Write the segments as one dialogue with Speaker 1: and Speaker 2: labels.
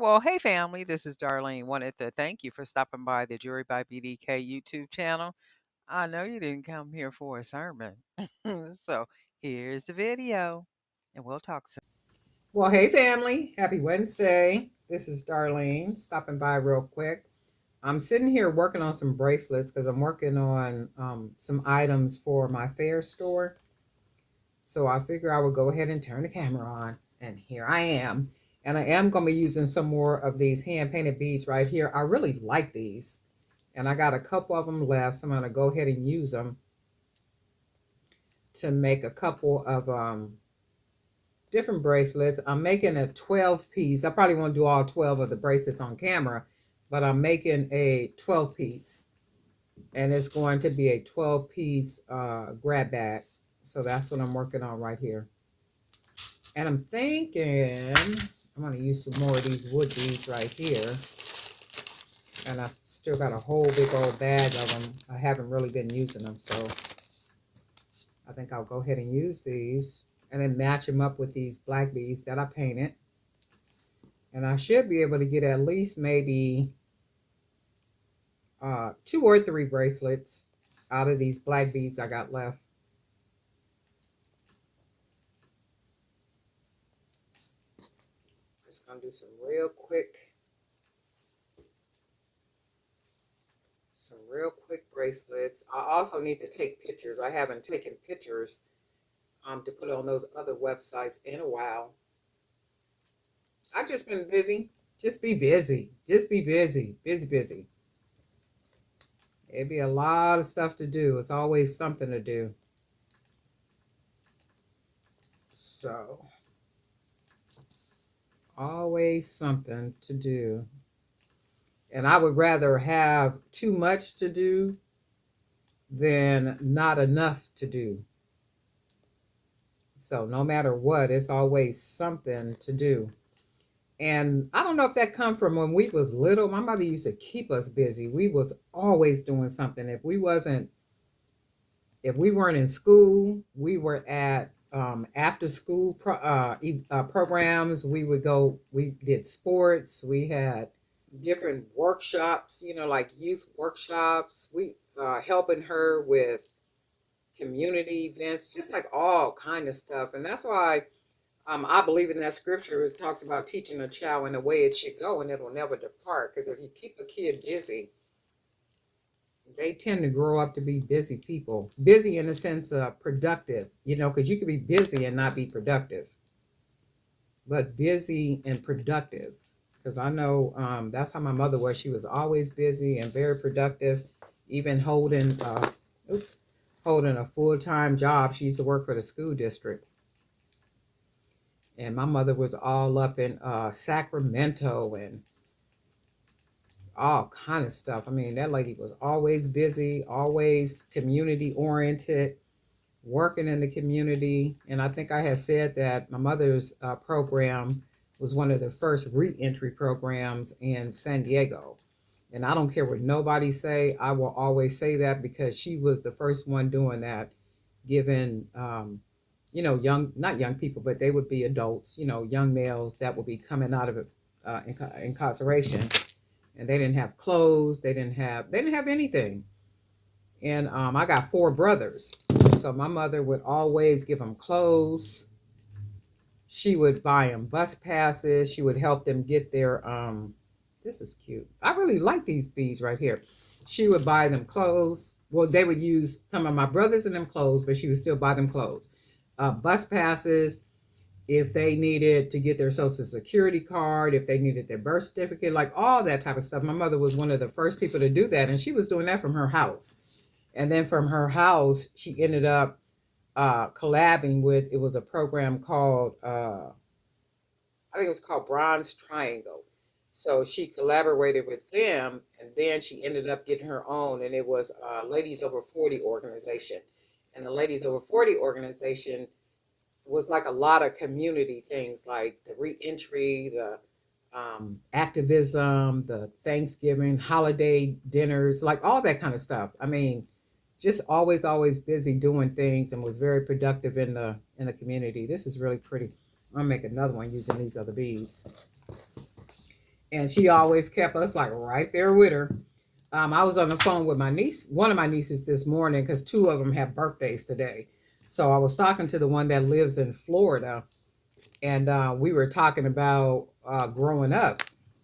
Speaker 1: Well, hey family, this is Darlene. Wanted to thank you for stopping by the Jury by BDK YouTube channel. I know you didn't come here for a sermon. So here's the video, and we'll talk soon.
Speaker 2: Well, hey family, happy Wednesday. This is Darlene stopping by real quick. I'm sitting here working on some bracelets because I'm working on some items for my Faire store. So I figure I would go ahead and turn the camera on, and here I am. And I am going to be using some more of these hand painted beads right here. I really like these, and I got a couple of them left, so I'm going to go ahead and use them to make a couple of different bracelets. I'm making a 12 piece. I probably won't do all 12 of the bracelets on camera, but I'm making a 12 piece, and it's going to be a 12 piece grab bag. So that's what I'm working on right here. And I'm thinking I'm going to use some more of these wood beads right here. And I still got a whole big old bag of them. I haven't really been using them, so I think I'll go ahead and use these and then match them up with these black beads that I painted. And I should be able to get at least maybe 2 or 3 bracelets out of these black beads I got left. Just gonna do some real quick bracelets. I also need to take pictures. I haven't taken pictures to put on those other websites in a while. I've just been busy. Just be busy. Just be busy. Busy. It'd be a lot of stuff to do. It's always something to do. So, always something to do. And I would rather have too much to do than not enough to do. So, no matter what, it's always something to do. And I don't know if that come from when we was little. My mother used to keep us busy. We was always doing something. If we weren't in school, we were at after school programs. We would go. We did sports. We had different workshops. Like youth workshops. We helping her with community events, just like all kind of stuff. And that's why I believe in that scripture. It talks about teaching a child in the way it should go, and it will never depart. Because if you keep a kid busy, they tend to grow up to be busy people. Busy in the sense of productive, because you could be busy and not be productive, but busy and productive. Because I know that's how my mother was. She was always busy and very productive, even holding a full-time job. She used to work for the school district. And my mother was all up in Sacramento and all kind of stuff. I mean, that lady was always busy, always community oriented, working in the community. And I think I had said that my mother's program was one of the first reentry programs in San Diego. And I don't care what nobody say, I will always say that because she was the first one doing that, giving not young people, but they would be adults, young males that would be coming out of incarceration, and they didn't have clothes, they didn't have anything. And I got 4 brothers, so my mother would always give them clothes. She would buy them bus passes. She would help them get their this is cute. I really like these beads right here. She would buy them clothes. Well, they would use some of my brothers in them clothes, but she would still buy them clothes. Bus passes, if they needed to get their social security card, if they needed their birth certificate, like all that type of stuff. My mother was one of the first people to do that, and she was doing that from her house. And then from her house, she ended up collabing with, it was a program called, I think it was called Bronze Triangle. So she collaborated with them, and then she ended up getting her own, and it was Ladies Over 40 organization. And the Ladies Over 40 organization was like a lot of community things, like the reentry, the activism, the Thanksgiving, holiday dinners, like all that kind of stuff. I mean, just always busy doing things, and was very productive in the community. This is really pretty. I'm gonna make another one using these other beads. and she always kept us like right there with her. I was on the phone with my niece, one of my nieces this morning, because two of them have birthdays today. So I was talking to the one that lives in Florida, and we were talking about growing up.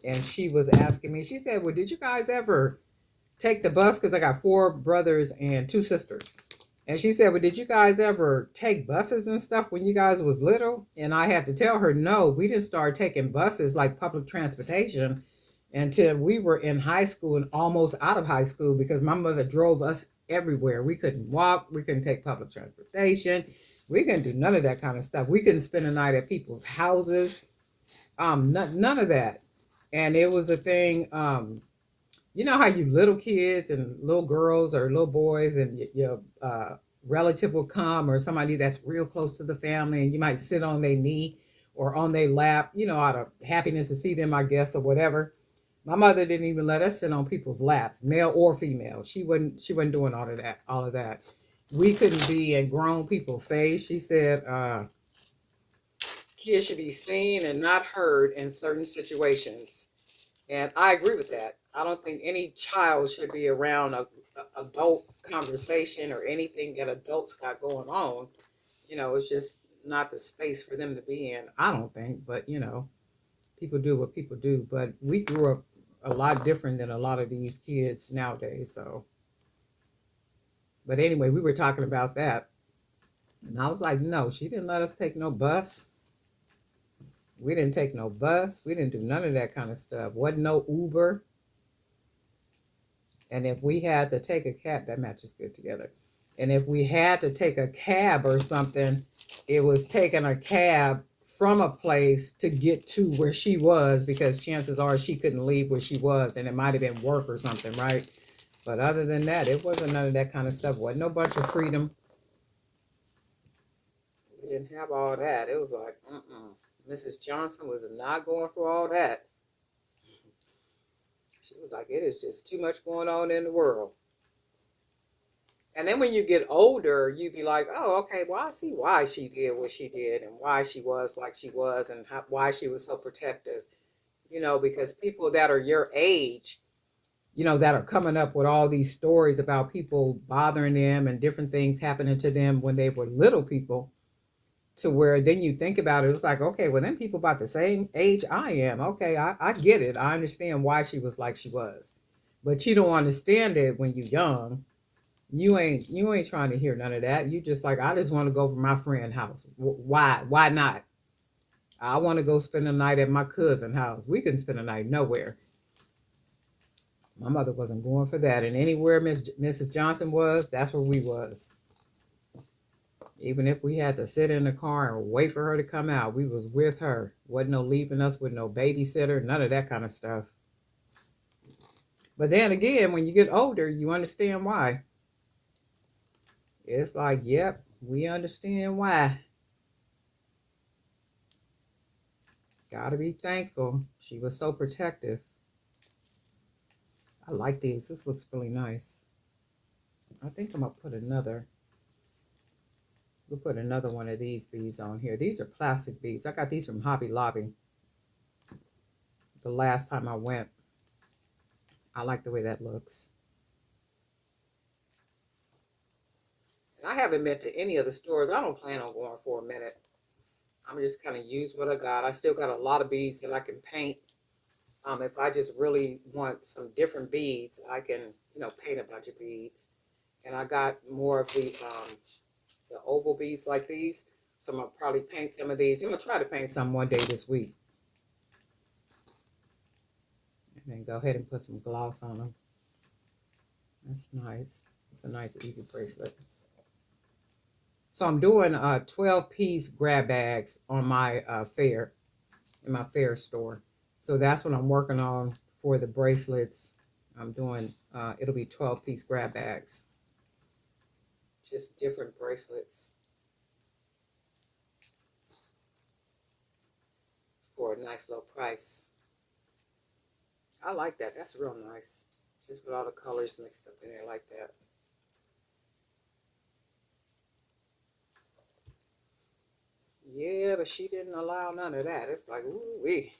Speaker 2: And she was asking me, she said, "Well, did you guys ever take the bus?" Because I got four brothers and two sisters. And she said, "Well, did you guys ever take buses and stuff when you guys was little?" And I had to tell her, no, we didn't start taking buses like public transportation until we were in high school and almost out of high school, because my mother drove us everywhere. We couldn't walk, we couldn't take public transportation, we couldn't do none of that kind of stuff. We couldn't spend a night at people's houses, none of that. And it was a thing. You know how you little kids and little girls or little boys and your relative will come, or somebody that's real close to the family, and you might sit on their knee or on their lap, out of happiness to see them, I guess, or whatever. My mother didn't even let us sit on people's laps, male or female. She wasn't doing all of that. We couldn't be in grown people's face. She said kids should be seen and not heard in certain situations. And I agree with that. I don't think any child should be around a adult conversation or anything that adults got going on. It's just not the space for them to be in. I don't think, but people do what people do. But we grew up a lot different than a lot of these kids nowadays. So, but anyway, we were talking about that, and I was like, no, she didn't let us take no bus. We didn't take no bus. We didn't do none of that kind of stuff. Wasn't no Uber. And if we had to take a cab, that matches good together. And if we had to take a cab or something, it was taking a cab from a place to get to where she was, because chances are she couldn't leave where she was, and it might have been work or something, right? But other than that, it wasn't none of that kind of stuff. Wasn't no bunch of freedom. We didn't have all that. It was like, Mrs. Johnson was not going for all that. She was like, it is just too much going on in the world. And then when you get older, you be like, oh, okay, well, I see why she did what she did and why she was like she was, and why she was so protective. Because people that are your age, that are coming up with all these stories about people bothering them and different things happening to them when they were little people, to where then you think about it, it's like, okay, well, then people about the same age I am. Okay, I get it. I understand why she was like she was. But you don't understand it when you're young. You ain't trying to hear none of that. You just like, I just want to go to my friend's house. Why not? I want to go spend the night at my cousin's house. We couldn't spend the night nowhere. My mother wasn't going for that. And anywhere Mrs. Johnson was, that's where we was. Even if we had to sit in the car and wait for her to come out, we was with her. Wasn't no leaving us with no babysitter, none of that kind of stuff. But then again, when you get older, you understand why. It's like, yep, we understand why. Gotta be thankful. She was so protective. I like these. This looks really nice. I think I'm gonna put another one of these beads on here. These are plastic beads. I got these from Hobby Lobby the last time I went. I like the way that looks. And I haven't been to any of the stores. I don't plan on going for a minute. I'm just kind of use what I got. I still got a lot of beads that I can paint. If I just really want some different beads, I can, paint a bunch of beads. And I got more of the oval beads like these. So I'm gonna probably paint some of these. I'm gonna try to paint some one day this week. And then go ahead and put some gloss on them. That's nice. It's a nice, easy bracelet. So I'm doing 12-piece grab bags on my Faire, in my Faire store. So that's what I'm working on for the bracelets. I'm doing, it'll be 12-piece grab bags. Just different bracelets for a nice low price. I like that. That's real nice. Just with all the colors mixed up in there like that. Yeah, but she didn't allow none of that. It's like, ooh wee.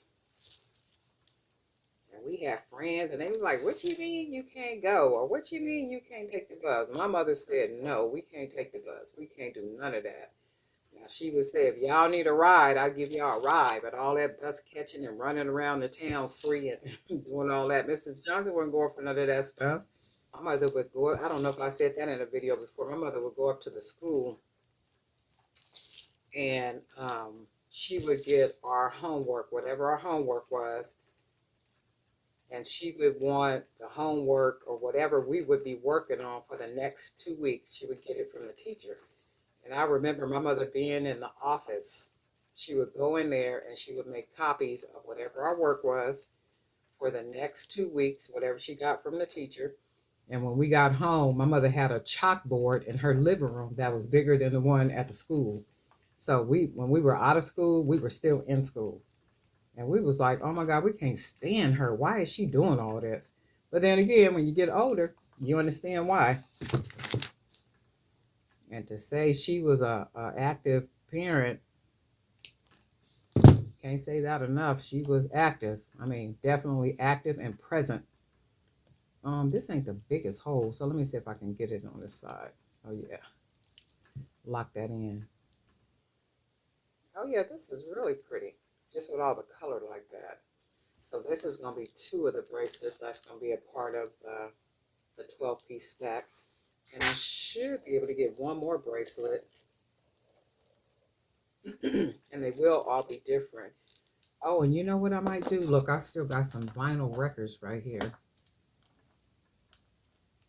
Speaker 2: friends, and they was like, "What you mean you can't go?" Or "What you mean you can't take the bus?" My mother said, "No, we can't take the bus. We can't do none of that." Now she would say, "If y'all need a ride, I'll give y'all a ride." But all that bus catching and running around the town free and doing all that, Mrs. Johnson wasn't going for none of that stuff. My mother would go. I don't know if I said that in a video before. My mother would go up to the school and she would get our homework, whatever our homework was, and she would want the homework or whatever we would be working on for the next 2 weeks. She would get it from the teacher. And I remember my mother being in the office. She would go in there and she would make copies of whatever our work was for the next 2 weeks, whatever she got from the teacher. And when we got home, my mother had a chalkboard in her living room that was bigger than the one at the school. So when we were out of school, we were still in school. And we was like, oh my God, we can't stand her. Why is she doing all this? But then again, when you get older, you understand why. And to say she was a active parent, can't say that enough. She was active. I mean, definitely active and present. This ain't the biggest hole, so let me see if I can get it on this side. Oh yeah, lock that in. Oh yeah, this is really pretty. Just with all the color like that. So this is going to be two of the bracelets. That's going to be a part of the 12-piece stack. And I should be able to get one more bracelet. And they will all be different. Oh, and you know what I might do? Look, I still got some vinyl records right here.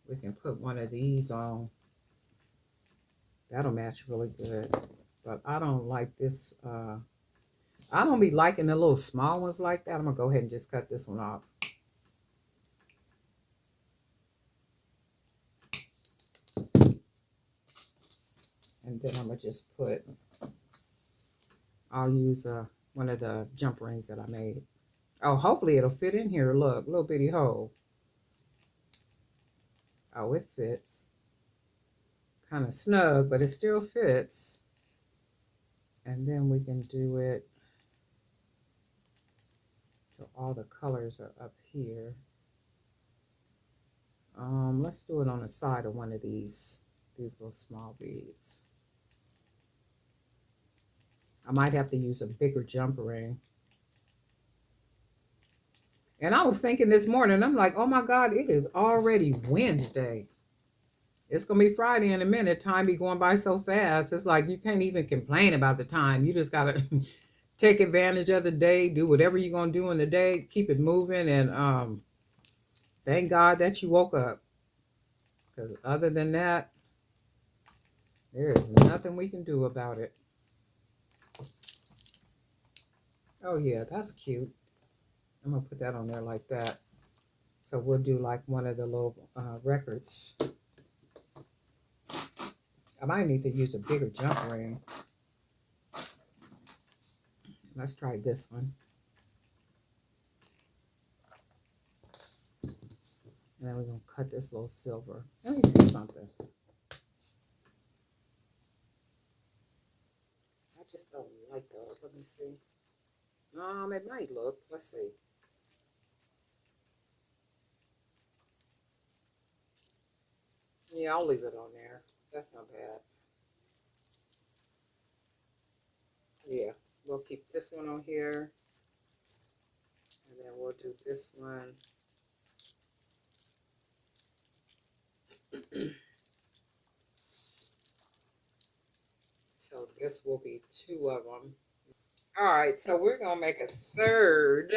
Speaker 2: We can put one of these on. That'll match really good. But I don't like this. I don't be liking the little small ones like that. I'm going to go ahead and just cut this one off. And then I'm going to just put, I'll use one of the jump rings that I made. Oh, hopefully it'll fit in here. Look, little bitty hole. Oh, it fits. Kind of snug, but it still fits. And then we can do it so all the colors are up here. Let's do it on the side of one of these little small beads. I might have to use a bigger jump ring. And I was thinking this morning, I'm like, oh my God, it is already Wednesday. It's going to be Friday in a minute. Time be going by so fast. It's like you can't even complain about the time. You just got to take advantage of the day, do whatever you're going to do in the day, keep it moving, and thank God that you woke up. Because other than that, there is nothing we can do about it. Oh yeah, that's cute. I'm going to put that on there like that. So we'll do like one of the little records. I might need to use a bigger jump ring. Let's try this one. And then we're going to cut this little silver. Let me see something. I just don't like those. Let me see. It might look. Let's see. Yeah, I'll leave it on there. That's not bad. Yeah, we'll keep this one on here. And then we'll do this one. So this will be two of them. All right, so we're going to make a third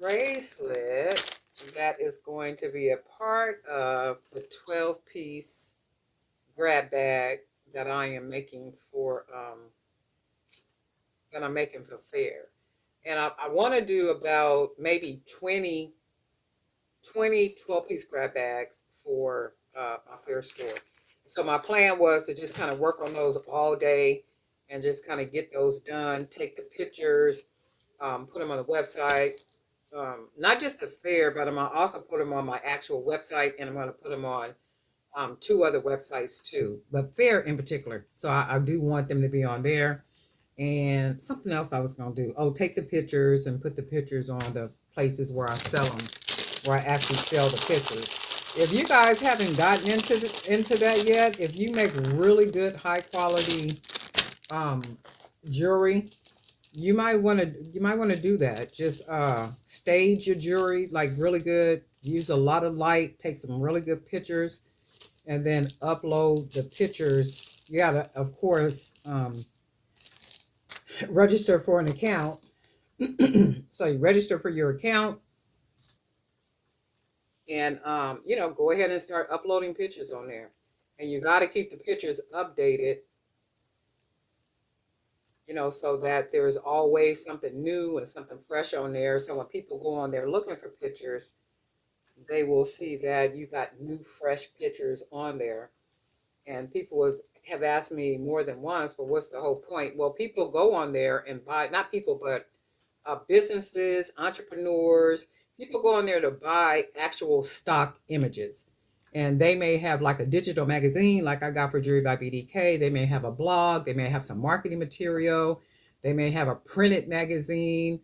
Speaker 2: bracelet that is going to be a part of the 12-piece grab bag that I am making for Faire. And I want to do about maybe 20 12-piece grab bags for my Faire store. So my plan was to just kind of work on those all day and just kind of get those done, take the pictures, put them on the website. Not just the Faire, but I'm going to also put them on my actual website, and I'm going to put them on two other websites too, but Faire in particular. So I do want them to be on there. And something else I was going to do. Oh, take the pictures and put the pictures on the places where I sell them, where I actually sell the pictures. If you guys haven't gotten into that yet, if you make really good high quality um, jewelry, you might want to do that. Just stage your jewelry like really good. Use a lot of light. Take some really good pictures, and then upload the pictures. You gotta, of course, register for an account. So you register for your account, and go ahead and start uploading pictures on there. And you got to keep the pictures updated, so that there's always something new and something fresh on there. So when people go on there looking for pictures, they will see that you got new, fresh pictures on there. And people have asked me more than once, but what's the whole point? Well, people go on there and buy, not people, but businesses, entrepreneurs, people go on there to buy actual stock images. And they may have like a digital magazine, like I got for Jewelry by BDK. They may have a blog. They may have some marketing material. They may have a printed magazine.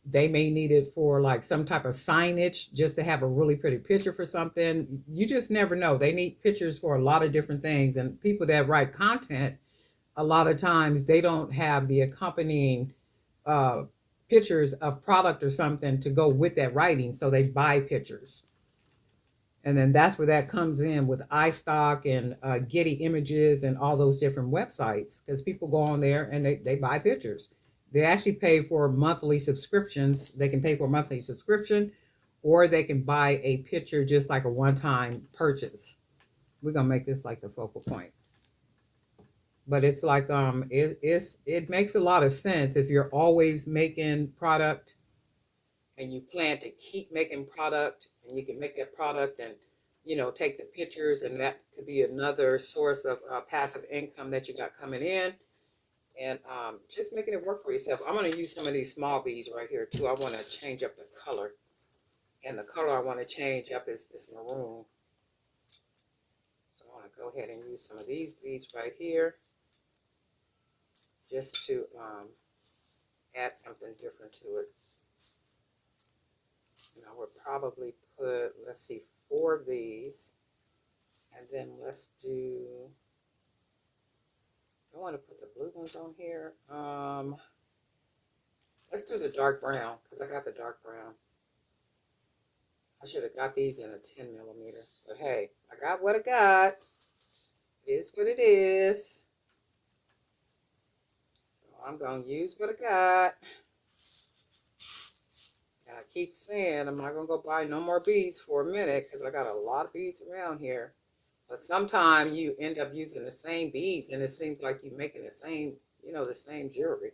Speaker 2: They may need it for like some type of signage, just to have a really pretty picture for something. You just never know. They need pictures for a lot of different things. And people that write content, a lot of times they don't have the accompanying uh, pictures of product or something to go with that writing, so they buy pictures. And then that's where that comes in with iStock and Getty Images and all those different websites, because people go on there and they buy pictures. They actually pay for monthly subscriptions. They can pay for a monthly subscription, or they can buy a picture just like a one-time purchase. We're gonna make this like the focal point. But it's like it makes a lot of sense if you're always making product and you plan to keep making product, and you can make that product and take the pictures, and that could be another source of passive income that you got coming in. And just making it work for yourself. I'm going to use some of these small beads right here too. I want to change up the color, and the color I want to change up is this maroon. So I want to go ahead and use some of these beads right here, just to add something different to it. And I would probably put, let's see, 4 of these. And then let's do, I want to put the blue ones on here. Let's do the dark brown, because I got the dark brown. I should have got these in a 10 millimeter. But hey, I got what I got. It is what it is. So I'm going to use what I got. And I keep saying I'm not going to go buy no more beads for a minute, because I got a lot of beads around here. But sometimes you end up using the same beads, and it seems like you're making the same, the same jewelry.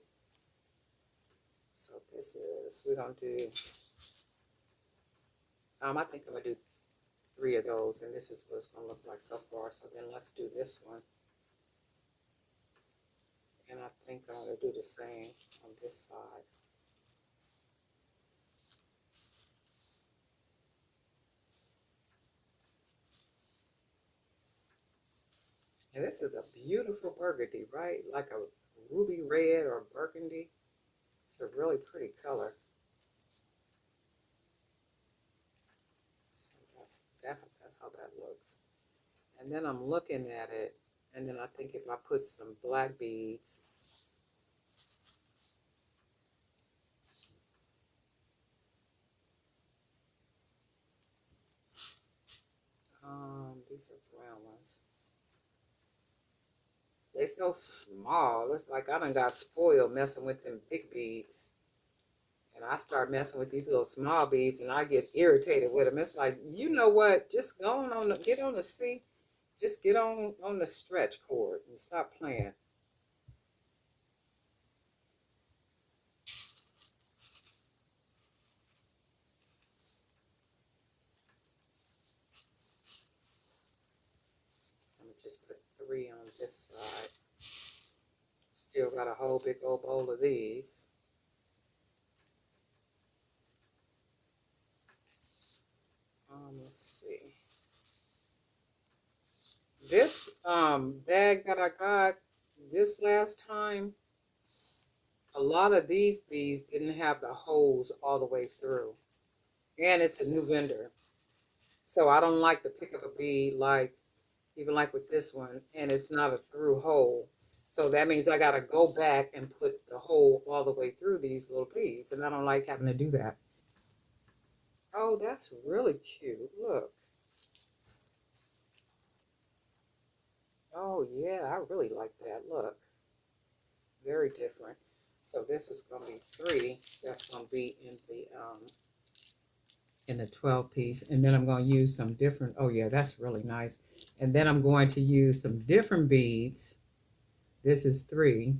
Speaker 2: So this is, we're going to do, I think I'm going to do 3 of those, and this is what it's going to look like so far. So then let's do this one. And I think I'm going to do the same on this side. And this is a beautiful burgundy, right? Like a ruby red or burgundy. It's a really pretty color. So that's how that looks. And then I'm looking at it, and then I think if I put some black beads, these are brown ones. They so small. It's like I done got spoiled messing with them big beads. And I start messing with these little small beads, and I get irritated with them. It's like, you know what? Just go on the, get on the C. Just get on the stretch cord and stop playing. So I'm gonna just put 3 on this side. Still got a whole big old bowl of these. Let's see. This bag that I got this last time, A lot of these beads didn't have the holes all the way through. And it's a new vendor. So I don't like to pick up a bead like, even like with this one, and it's not a through hole. So that means I gotta go back and put the hole all the way through these little beads, and I don't like having to do that. Oh, that's really cute. Look. Oh yeah, I really like that. Look, very different. So this is gonna be three. That's gonna be in the 12 piece, and then I'm gonna use some different. Oh yeah, that's really nice. And then I'm going to use some different beads. This is three,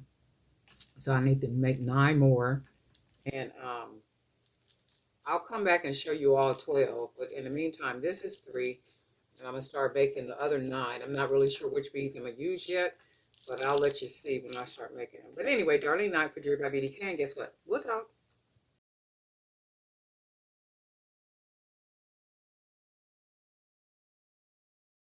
Speaker 2: so I need to make nine more, and I'll come back and show you all 12. But in the meantime, this is three, and I'm gonna start baking the other nine. I'm not really sure which beads I'm gonna use yet, but I'll let you see when I start making them. But anyway, darling, night for Jewelry by BDK, and guess what? We'll talk.